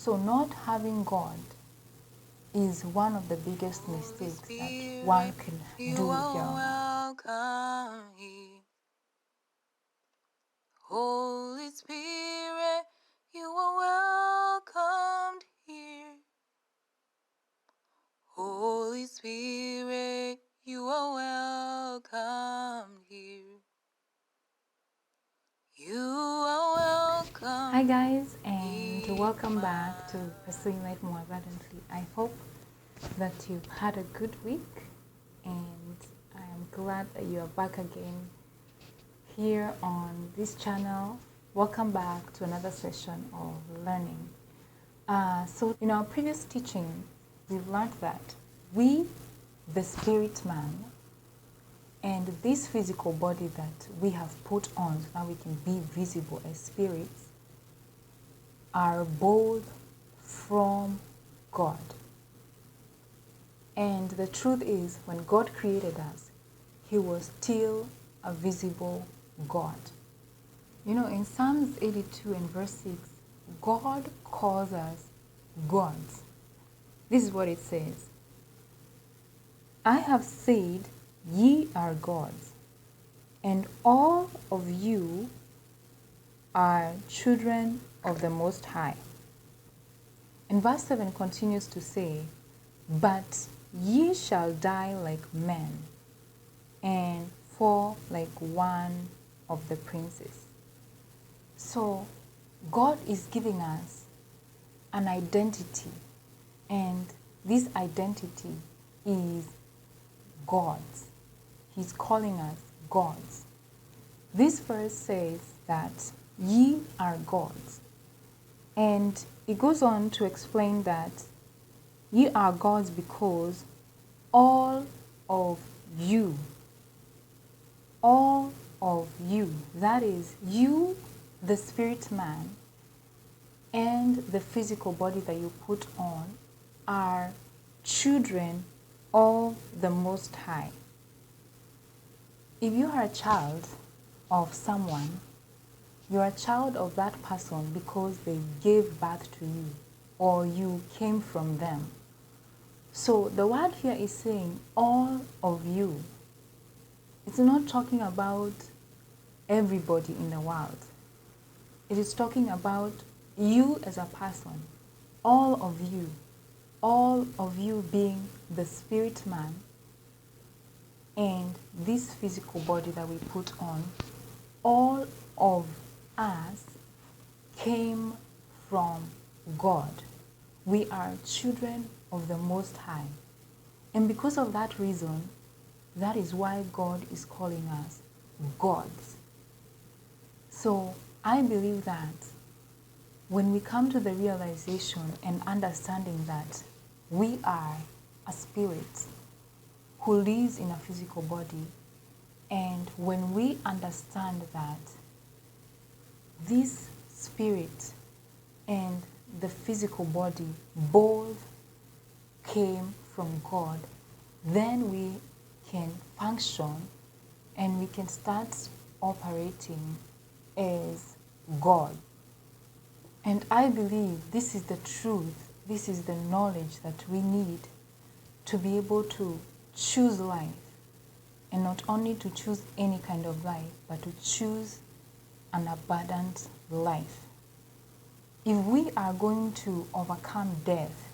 So not having God is one of the biggest mistakes that one can do here on earth. Holy Spirit, you are welcomed here. Holy Spirit, you are welcomed here. You are welcome. Hi guys, and welcome back to Pursuing Life More Abundantly. I hope that you've had a good week, and I am glad that you are back again here on this channel. Welcome back to another session of learning. So in our previous teaching, we've learned that we, the spirit man, and this physical body that we have put on so now we can be visible as spirits are both from God. And the truth is, when God created us, He was still a visible God. You know, in Psalms 82 and verse 6, God calls us gods. This is what it says. I have said, ye are gods, and all of you are children of the Most High. And verse 7 continues to say, but ye shall die like men, and fall like one of the princes. So God is giving us an identity, and this identity is gods. He's calling us gods. This verse says that ye are gods. And it goes on to explain that ye are gods because all of you, that is, you, the spirit man, and the physical body that you put on, are children of the Most High. If you are a child of someone, you are a child of that person because they gave birth to you or you came from them. So the word here is saying all of you. It's not talking about everybody in the world. It is talking about you as a person, all of you being the spirit man and this physical body that we put on. All of us came from God. We are children of the Most High. And because of that reason, that is why God is calling us gods. So I believe that when we come to the realization and understanding that we are a spirit who lives in a physical body, and when we understand that this spirit and the physical body both came from God, then we can function and we can start operating as God. And I believe this is the truth, this is the knowledge that we need to be able to choose life, and not only to choose any kind of life, but to choose an abundant life. If we are going to overcome death,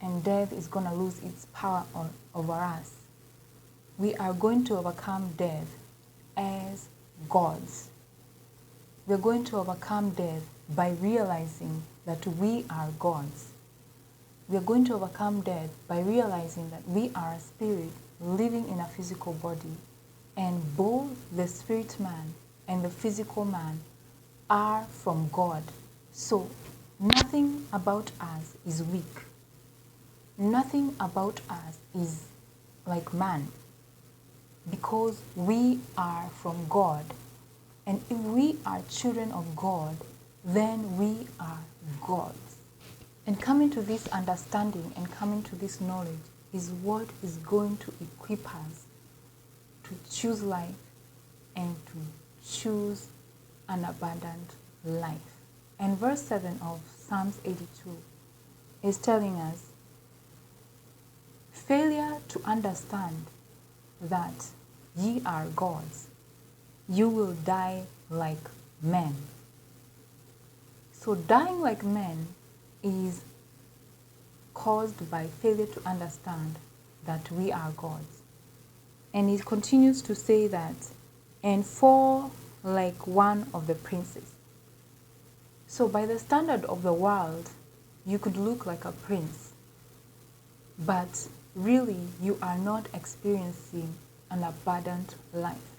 and death is going to lose its power over us, we are going to overcome death as gods. We're going to overcome death by realizing that we are gods. We're going to overcome death by realizing that we are a spirit living in a physical body, and both the spirit man and the physical man are from God. So nothing about us is weak. Nothing about us is like man, because we are from God. And if we are children of God, then we are gods. And coming to this understanding and coming to this knowledge is what is going to equip us to choose life and to choose an abundant life. And verse 7 of Psalms 82, is telling us failure to understand that ye are gods, you will die like men. So dying like men is caused by failure to understand that we are gods. And it continues to say that, and fall like one of the princes. So by the standard of the world, you could look like a prince, but really you are not experiencing an abundant life.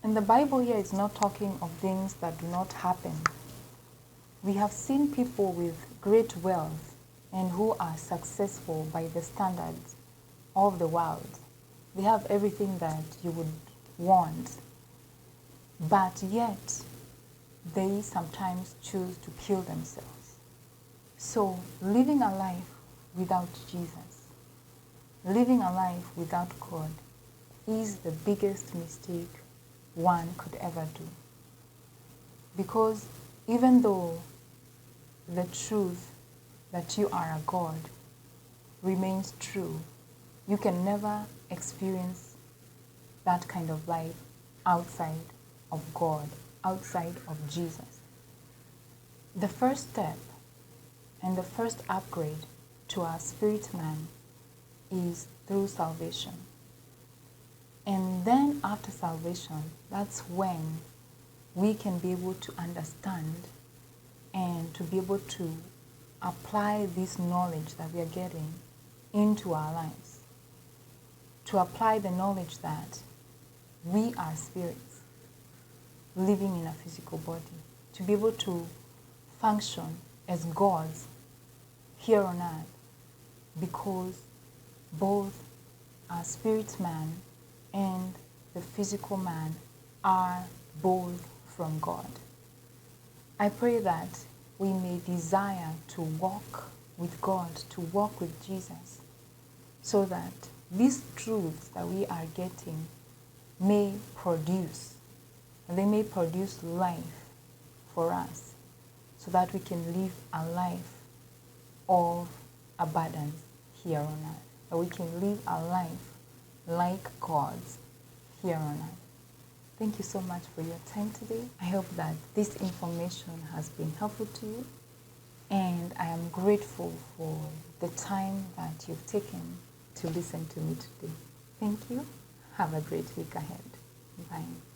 And the Bible here is not talking of things that do not happen. We have seen people with great wealth and who are successful by the standards of the world. They have everything that you would want, but yet they sometimes choose to kill themselves. So living a life without Jesus, living a life without God, is the biggest mistake one could ever do. Because even though the truth that you are a God remains true, you can never experience that kind of life outside of God, outside of Jesus. The first step and the first upgrade to our spirit man is through salvation. And then after salvation, that's when we can be able to understand and to be able to apply this knowledge that we are getting into our lives. To apply the knowledge that we are spirits living in a physical body. To be able to function as gods here on earth, because both our spirit man and the physical man are both from God. I pray that we may desire to walk with God, to walk with Jesus, so that these truths that we are getting may produce, and they may produce life for us, so that we can live a life of abundance here on earth, that we can live a life like God's here on earth. Thank you so much for your time today. I hope that this information has been helpful to you, and I am grateful for the time that you've taken to listen to me today. Thank you. Have a great week ahead. Bye.